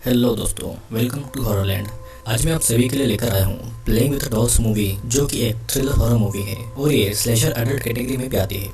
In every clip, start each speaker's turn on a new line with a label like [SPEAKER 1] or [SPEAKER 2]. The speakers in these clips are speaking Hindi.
[SPEAKER 1] हेलो दोस्तों, वेलकम टू हॉररलैंड। आज मैं आप सभी के लिए लेकर आया हूँ प्लेइंग विद डॉल्स मूवी, जो कि एक थ्रिलर हॉरर मूवी है और ये स्लेशर एडल्ट कैटेगरी में भी आती है।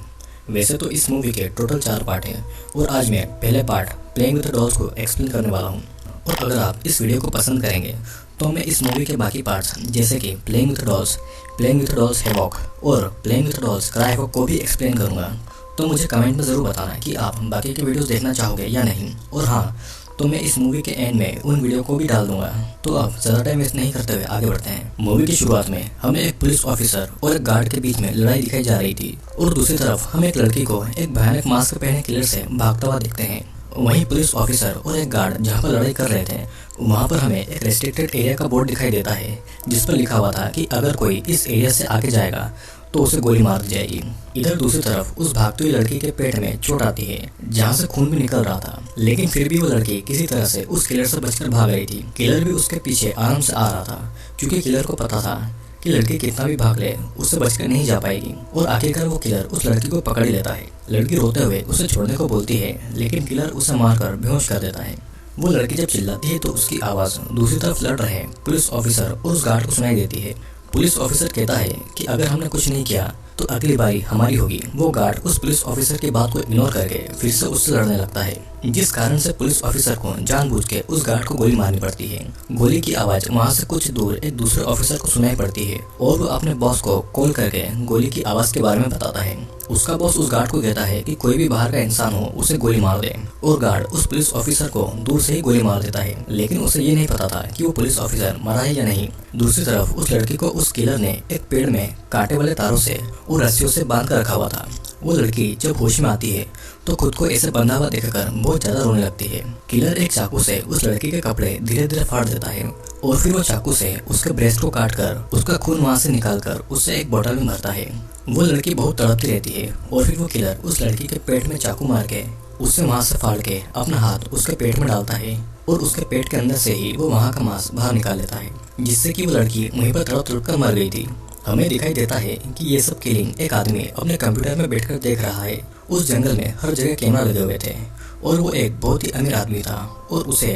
[SPEAKER 1] वैसे तो इस मूवी के टोटल 4 पार्ट हैं और आज मैं पहले पार्ट प्लेइंग विद डॉल्स को एक्सप्लेन करने वाला हूँ। और अगर आप इस वीडियो को पसंद करेंगे तो मैं इस मूवी के बाकी पार्ट्स जैसे कि प्लेइंग विद डॉल्स हैवॉक और playing with dolls cry havoc को भी एक्सप्लेन करूँगा। तो मुझे कमेंट में ज़रूर बताना कि आप बाकी के वीडियोज़ देखना चाहोगे या नहीं। और हाँ, तो मैं इस मूवी के एंड में उन वीडियो को भी डाल दूंगा। तो अब ज़्यादा टाइम वेस्ट नहीं करते हुए आगे बढ़ते हैं। मूवी की शुरुआत में हमें एक पुलिस ऑफिसर और एक गार्ड के बीच में लड़ाई दिखाई जा रही थी और दूसरी तरफ हम एक लड़की को एक भयानक मास्क पहने किलर से भागता हुआ देखते हैं। वहीं पुलिस ऑफिसर और एक गार्ड जहां पर लड़ाई कर रहे थे वहां पर हमें एक रेस्ट्रिक्टेड एरिया का बोर्ड दिखाई देता है जिस पर लिखा हुआ था कि अगर कोई इस एरिया से आगे जाएगा तो उसे गोली मार दी जाएगी। इधर दूसरी तरफ उस भागती हुई लड़की के पेट में चोट आती है जहाँ से खून भी निकल रहा था, लेकिन फिर भी वो लड़की किसी तरह से उस किलर से बचकर भाग रही थी। किलर भी उसके पीछे आराम से आ रहा था क्योंकि किलर को पता था कि लड़की कितना भी भाग ले उससे बचकर नहीं जा पाएगी। और आखिरकार वो किलर उस लड़की को पकड़ ही लेता है। लड़की रोते हुए उसे छोड़ने को बोलती है लेकिन किलर उसे मारकर बेहोश कर देता है। वो लड़की जब चिल्लाती है तो उसकी आवाज़ दूसरी तरफ लड़ रहे पुलिस ऑफिसर और उस गार्ड को सुनाई देती है। पुलिस ऑफिसर कहता है कि अगर हमने कुछ नहीं किया तो अगली बारी हमारी होगी। वो गार्ड उस पुलिस ऑफिसर की बात को इग्नोर करके फिर से उससे लड़ने लगता है, जिस कारण से पुलिस ऑफिसर को जानबूझ के उस गार्ड को गोली मारनी पड़ती है। गोली की आवाज वहां से कुछ दूर एक दूसरे ऑफिसर को सुनाई पड़ती है और वो अपने बॉस को कॉल करके गोली की आवाज के बारे में बताता है। उसका बॉस उस गार्ड को कहता है कि कोई भी बाहर का इंसान हो उसे गोली मार दे और गार्ड उस पुलिस ऑफिसर को दूर से ही गोली मार देता है, लेकिन उसे ये नहीं पता था कि वो पुलिस ऑफिसर मरा है या नहीं। दूसरी तरफ उस लड़की को उस किलर ने एक पेड़ में कांटे वाले तारों से और रस्सियों से बांध कर रखा हुआ था। वो लड़की जब होश में आती है तो खुद को ऐसे बंधा हुआ देखकर बहुत ज्यादा रोने लगती है। किलर एक चाकू से उस लड़की के कपड़े धीरे धीरे फाड़ देता है और फिर वो चाकू से उसके ब्रेस्ट को काट कर उसका खून वहां से निकालकर उससे एक बोतल में भरता है। वो लड़की बहुत तड़पती रहती है और फिर वो किलर उस लड़की के पेट में चाकू मार के उससे वहां से फाड़ के अपना हाथ उसके पेट में डालता है और उसके पेट के अंदर से ही वो वहां का मांस बाहर निकाल लेता है, जिससे कि वो लड़की वहीं पर तड़प तड़प कर मर गई थी। हमें दिखाई देता है कि ये सब किलिंग एक आदमी अपने कंप्यूटर में बैठकर देख रहा है। उस जंगल में हर जगह कैमरा लगे हुए थे और वो एक बहुत ही अमीर आदमी था और उसे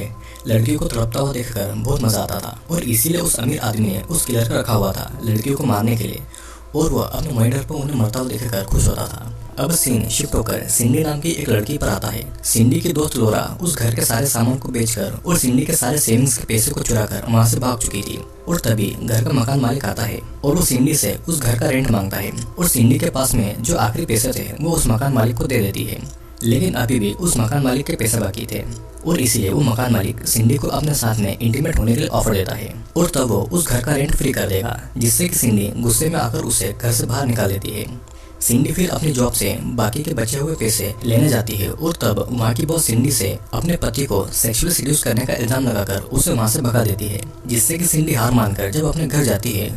[SPEAKER 1] लड़कियों को तड़पता हुआ देखकर बहुत मजा आता था और इसीलिए उस अमीर आदमी ने उस किलर का रखा हुआ था लड़कियों को मारने के लिए और वह अपने मॉनिटर पर उन्हें मरता हुआ देखकर खुश होता था। अब सीन शिफ्ट होकर सिंडी नाम की एक लड़की पर आता है। सिंडी की दोस्त लोरा उस घर के सारे सामान को बेचकर और सिंडी के सारे सेविंग्स के पैसे को चुराकर वहां से भाग चुकी थी और तभी घर का मकान मालिक आता है और वो सिंडी से उस घर का रेंट मांगता है और सिंडी के पास में जो आखिरी पैसे थे वो उस मकान मालिक को दे देती है, लेकिन अभी भी उस मकान मालिक के पैसे बाकी थे और इसीलिए वो मकान मालिक सिंडी को अपने साथ में इंटीमेट होने के लिए ऑफर देता है और तब वो उस घर का रेंट फ्री कर देगा, जिससे कि सिंडी गुस्से में आकर उसे घर से बाहर निकाल देती है। सिंडी फिर अपनी जॉब से बाकी के बचे हुए पैसे लेने जाती है और तब वहाँ की बॉस सिंडी से अपने पति को सेक्सुअली सीड्यूस करने का इल्जाम लगाकर उसे वहाँ से भगा देती है, जिससे कि सिंडी हार मानकर जब अपने घर जाती है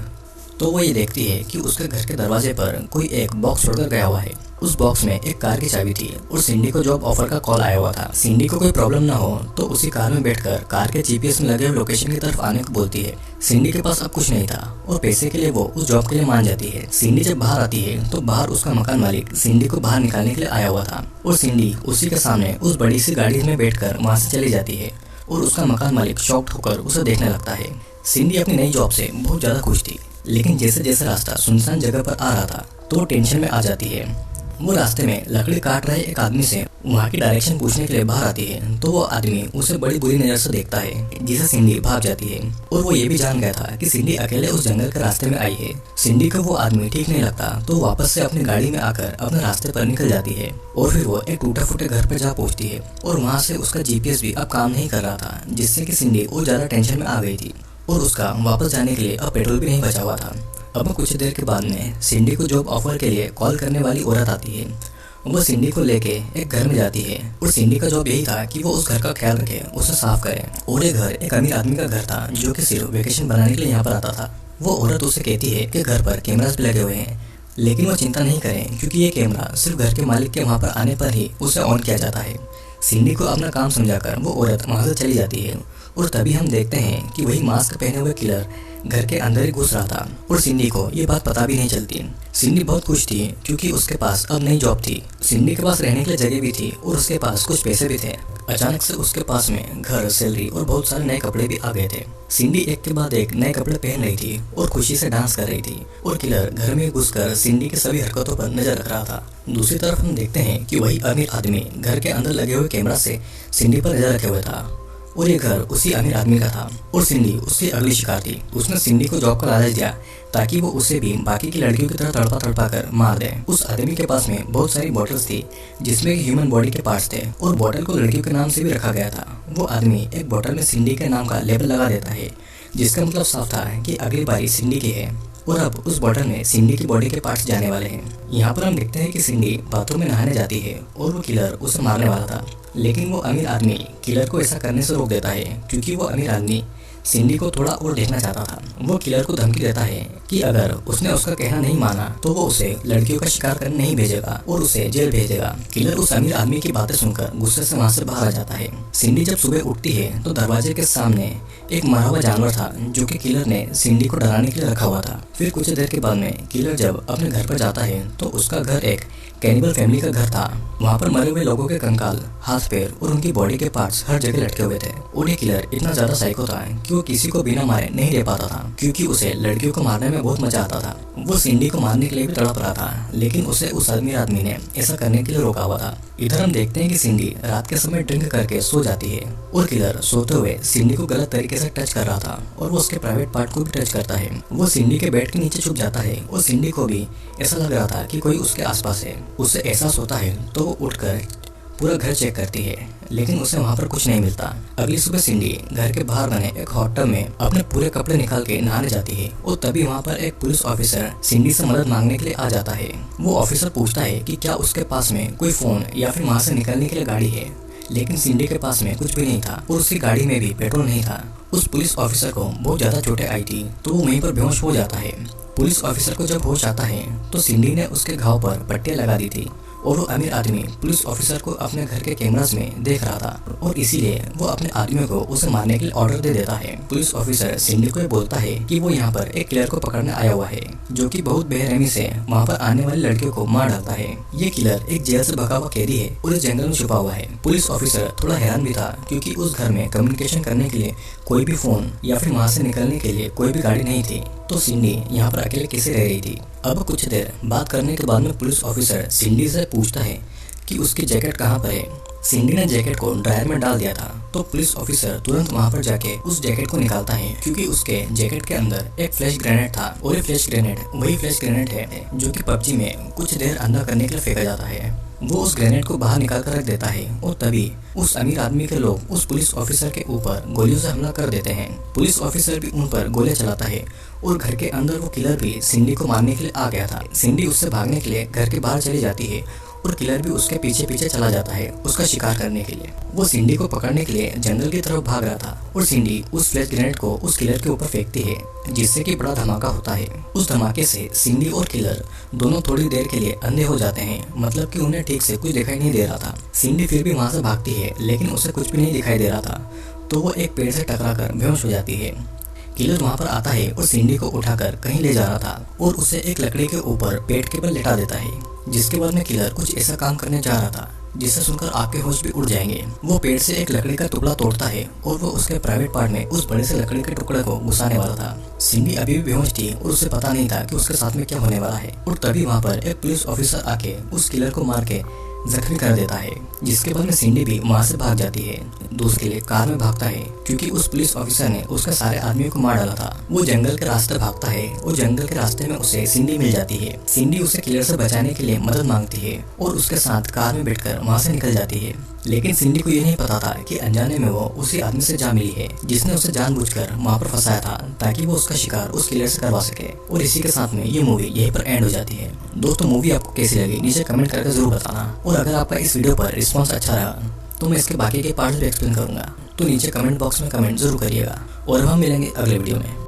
[SPEAKER 1] तो वो ये देखती है कि उसके घर के दरवाजे पर कोई एक बॉक्स छोड़कर गया हुआ है। उस बॉक्स में एक कार की चाबी थी और सिंडी को जॉब ऑफर का कॉल आया हुआ था। सिंडी को कोई प्रॉब्लम ना हो तो उसी कार में बैठकर कार के जीपीएस में लगे हुए लोकेशन की तरफ आने को बोलती है। सिंडी के पास अब कुछ नहीं था और पैसे के लिए वो उस जॉब के लिए मान जाती है। सिंडी जब बाहर आती है तो बाहर उसका मकान मालिक सिंडी को बाहर निकालने के लिए आया हुआ था और सिंडी उसी के सामने उस बड़ी सी गाड़ी में बैठकर वहां से चली जाती है और उसका मकान मालिक शॉक्ड होकर उसे देखने लगता है। सिंडी अपनी नई जॉब से बहुत ज्यादा खुश थी, लेकिन जैसे जैसे रास्ता सुनसान जगह पर आ रहा था तो वो टेंशन में आ जाती है। वो रास्ते में लकड़ी काट रहे एक आदमी से वहाँ की डायरेक्शन पूछने के लिए बाहर आती है तो वो आदमी उसे बड़ी बुरी नजर से देखता है, जिसे सिंडी भाग जाती है और वो ये भी जान गया था कि सिंडी अकेले उस जंगल के रास्ते में आई है। सिंडी को वो आदमी ठीक नहीं लगता तो वापस से अपनी गाड़ी में आकर अपने रास्ते पर निकल जाती है और फिर वो एक टूटे फूटे घर पर जा पहुंचती है और वहाँ से उसका जीपीएस भी अब काम नहीं कर रहा था, जिससे कि सिंडी और ज्यादा टेंशन में आ गई थी और उसका वापस जाने के लिए अब पेट्रोल भी नहीं बचा हुआ था। अब कुछ देर के बाद में सिंडी को जॉब ऑफर के लिए कॉल करने वाली औरत आती है। वो सिंडी को लेके एक घर में जाती है और सिंडी का जॉब यही था कि वो उस घर का ख्याल रखे, उसे साफ करे। और ये घर एक अमीर आदमी का घर था जो कि सिर्फ वेकेशन बनाने के लिए यहाँ पर आता था। वो औरत उसे कहती है कि घर पर कैमरास भी लगे हुए हैं, लेकिन वो चिंता नहीं करें क्योंकि ये कैमरा सिर्फ घर के मालिक के वहाँ पर आने पर ही उसे ऑन किया जाता है। सिंडी को अपना काम समझाकर वो औरत वहाँ से चली जाती है और तभी हम देखते हैं कि वही मास्क पहने हुए किलर घर के अंदर ही घुस रहा था और सिंडी को ये बात पता भी नहीं चलती। सिंडी बहुत खुश थी क्योंकि उसके पास अब नई जॉब थी, सिंडी के पास रहने के लिए जगह भी थी और उसके पास कुछ पैसे भी थे। अचानक से उसके पास में घर, सैलरी और बहुत सारे नए कपड़े भी आ गए थे। सिंडी एक के बाद एक नए कपड़े पहन रही थी और खुशी से डांस कर रही थी और किलर घर में घुसकर सिंडी की सभी हरकतों पर नजर रख रहा था। दूसरी तरफ हम देखते हैं कि वही अमीर आदमी घर के अंदर लगे हुए कैमरा से सिंडी पर नजर रखे हुए था और ये घर उसी अमीर आदमी का था और सिंडी उसकी अगली शिकार थी। उसने सिंडी को जॉब का लालच दिया ताकि वो उसे भी बाकी की लड़कियों की तरह तड़पा तड़पा कर मार दे। उस आदमी के पास में बहुत सारी बॉटल्स थी जिसमें ह्यूमन बॉडी के पार्ट्स थे और बॉटल को लड़कियों के नाम से भी रखा गया था। वो आदमी एक बॉटल में सिंडी के नाम का लेबल लगा देता है जिसका मतलब साफ था कि अगली बारी सिंडी की है और अब उस बॉटल में सिंडी की बॉडी के पार्ट्स जाने वाले हैं। यहाँ पर हम देखते हैं कि सिंडी बाथरूम में नहाने जाती है और वो किलर उसे मारने वाला था, लेकिन वो अमीर आदमी किलर को ऐसा करने से रोक देता है क्योंकि वो अमीर आदमी सिंडी को थोड़ा और देखना चाहता था। वो किलर को धमकी देता है कि अगर उसने उसका कहना नहीं माना तो वो उसे लड़कियों का शिकार करने नहीं भेजेगा और उसे जेल भेज देगा। किलर उस अमीर आदमी की बातें सुनकर गुस्से से वहाँ से बाहर आ जाता है। सिंडी जब सुबह उठती है तो दरवाजे के सामने एक मरा हुआ जानवर था जो कि किलर ने सिंडी को डराने के लिए रखा हुआ था। फिर कुछ देर के बाद में किलर जब अपने घर पर जाता है तो उसका घर एक कैनिबल फैमिली का घर था। वहाँ पर मरे हुए लोगों के कंकाल, हाथ पैर और उनकी बॉडी के पार्ट्स हर जगह लटके हुए थे और ये किलर इतना ज्यादा साइको था कि वो किसी को बिना मारे नहीं रह पाता था क्योंकि उसे लड़कियों को मारने में बहुत मजा आता था। वो सिंडी को मारने के लिए भी तड़प रहा था लेकिन उसे उस अमीर आदमी ने ऐसा करने के लिए रोका हुआ था। इधर हम देखते हैं कि सिंडी रात के समय ड्रिंक करके सो जाती है और किलर सोते हुए सिंडी को गलत तरीके से टच कर रहा था और वो उसके प्राइवेट पार्ट को भी टच करता है। वो सिंडी के बेड के नीचे छुप जाता है और सिंडी को भी ऐसा लग रहा था कि कोई उसके आसपास है। उसे एहसास होता है तो वो उठकर पूरा घर चेक करती है लेकिन उसे वहाँ पर कुछ नहीं मिलता। अगली सुबह सिंडी घर के बाहर बने एक हॉट टब में अपने पूरे कपड़े निकाल के नहाने जाती है और तभी वहाँ पर एक पुलिस ऑफिसर सिंडी से मदद मांगने के लिए आ जाता है। वो ऑफिसर पूछता है कि क्या उसके पास में कोई फोन या फिर वहाँ से निकलने के लिए गाड़ी है, लेकिन सिंडी के पास में कुछ भी नहीं था और उसकी गाड़ी में भी पेट्रोल नहीं था। उस पुलिस ऑफिसर को बहुत ज्यादा चोटें आई थी तो वो वहीं पर बेहोश हो जाता है। पुलिस ऑफिसर को जब होश आता है तो सिंडी ने उसके घाव पर पट्टियां लगा दी थी और वो अमीर आदमी पुलिस ऑफिसर को अपने घर के कैमरास में देख रहा था और इसीलिए वो अपने आदमियों को उसे मारने के लिए ऑर्डर दे देता है। पुलिस ऑफिसर सिंडी को बोलता है कि वो यहाँ पर एक किलर को पकड़ने आया हुआ है जो कि बहुत बेरहमी से वहाँ पर आने वाली लड़कियों को मार डालता है। ये किलर एक जेल से भगा हुआ कैदी है और इस जंगल में छुपा हुआ है। पुलिस ऑफिसर थोड़ा हैरान भी था क्योंकि उस घर में कम्युनिकेशन करने के लिए कोई भी फोन या फिर वहाँ से निकलने के लिए कोई भी गाड़ी नहीं थी तो सिंडी यहाँ पर अकेले कैसे रह रही थी। अब कुछ देर बात करने के बाद में पुलिस ऑफिसर सिंडी से पूछता है कि उसकी जैकेट कहाँ पर है। सिंडी ने जैकेट को ड्रायर में डाल दिया था तो पुलिस ऑफिसर तुरंत वहाँ पर जाके उस जैकेट को निकालता है क्योंकि उसके जैकेट के अंदर एक फ्लैश ग्रेनेड था और ये फ्लैश ग्रेनेड वही फ्लैश ग्रेनेड है जो कि पबजी में कुछ देर अंदर करने के लिए फेंका जाता है। वो उस ग्रेनेड को बाहर निकाल कर रख देता है और तभी उस अमीर आदमी के लोग उस पुलिस ऑफिसर के ऊपर गोलियों से हमला कर देते हैं। पुलिस ऑफिसर भी उन पर गोलियां चलाता है और घर के अंदर वो किलर भी सिंडी को मारने के लिए आ गया था। सिंडी उससे भागने के लिए घर के बाहर चली जाती है और किलर भी उसके पीछे पीछे चला जाता है उसका शिकार करने के लिए। वो सिंडी को पकड़ने के लिए जंगल की तरफ भाग रहा था और सिंडी उस फ्लैश ग्रेनेड को उस किलर के ऊपर फेंकती है जिससे कि बड़ा धमाका होता है। उस धमाके से सिंडी और किलर दोनों थोड़ी देर के लिए अंधे हो जाते हैं, मतलब कि उन्हें ठीक से कुछ दिखाई नहीं दे रहा था। सिंडी फिर भी वहाँ से भागती है लेकिन उसे कुछ भी नहीं दिखाई दे रहा था तो वो एक पेड़ से टकरा कर बेहोश हो जाती है। किलर वहाँ पर आता है और सिंडी को उठाकर कहीं ले जा रहा था और उसे एक लकड़ी के ऊपर पेट के बल लेटा देता है, जिसके बाद में किलर कुछ ऐसा काम करने जा रहा था जिसे सुनकर आपके होश भी उड़ जाएंगे। वो पेड़ से एक लकड़ी का टुकड़ा तोड़ता है और वो उसके प्राइवेट पार्ट में उस बड़े से लकड़ी के टुकड़े को घुसाने वाला था। सिंडी अभी भी बेहोश थी और उसे पता नहीं था कि उसके साथ में क्या होने वाला है और तभी वहाँ पर एक पुलिस ऑफिसर आके उस किलर को मार के जख्मी कर देता है, जिसके बाद में सिंडी भी वहाँ से भाग जाती है। दोस्त के लिए कार में भागता है क्योंकि उस पुलिस ऑफिसर ने उसके सारे आदमियों को मार डाला था। वो जंगल के रास्ते भागता है और जंगल के रास्ते में उसे सिंडी मिल जाती है। सिंडी उसे किलर से बचाने के लिए मदद मांगती है और उसके साथ कार में बैठकर वहाँ से निकल जाती है। लेकिन सिंडी को ये नहीं पता था कि अनजाने में वो उसी आदमी से जा मिली है जिसने उसे जानबूझकर वहाँ पर फंसाया था ताकि वो उसका शिकार उस किलर से करवा सके। और इसी के साथ में ये मूवी यहीं पर एंड हो जाती है। दोस्तों मूवी आपको कैसी लगी नीचे कमेंट करके जरूर बताना और अगर आपका इस वीडियो पर रिस्पॉन्स अच्छा रहा तो मैं इसके बाकी के पार्ट्स भी एक्सप्लेन करूंगा, तो नीचे कमेंट बॉक्स में कमेंट जरूर करिएगा और हम मिलेंगे अगले वीडियो में।